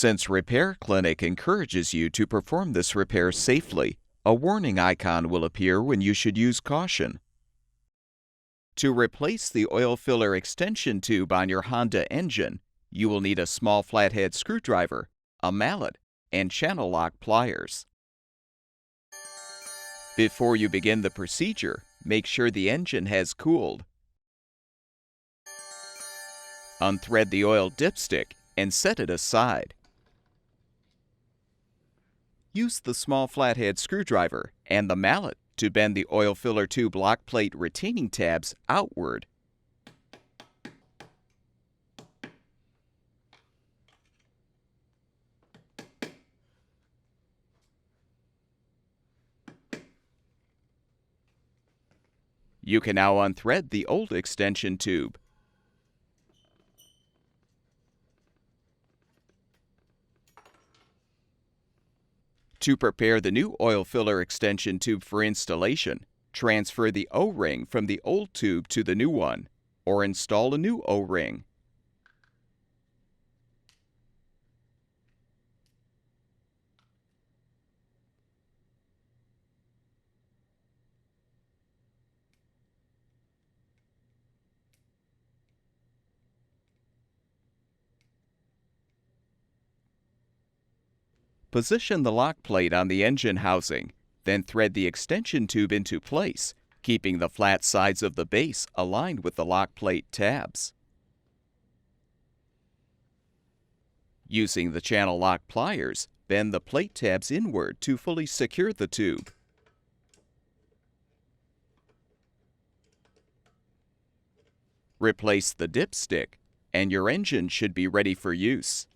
Since Repair Clinic encourages you to perform this repair safely, a warning icon will appear when you should use caution. To replace the oil filler extension tube on your Honda engine, you will need a small flathead screwdriver, a mallet, and channel lock pliers. Before you begin the procedure, make sure the engine has cooled. Unthread the oil dipstick and set it aside. Use the small flathead screwdriver and the mallet to bend the oil filler tube lock plate retaining tabs outward. You can now unthread the old extension tube. To prepare the new oil filler extension tube for installation, transfer the O-ring from the old tube to the new one, or install a new O-ring. Position the lock plate on the engine housing, then thread the extension tube into place, keeping the flat sides of the base aligned with the lock plate tabs. Using the channel lock pliers, bend the plate tabs inward to fully secure the tube. Replace the dipstick, and your engine should be ready for use.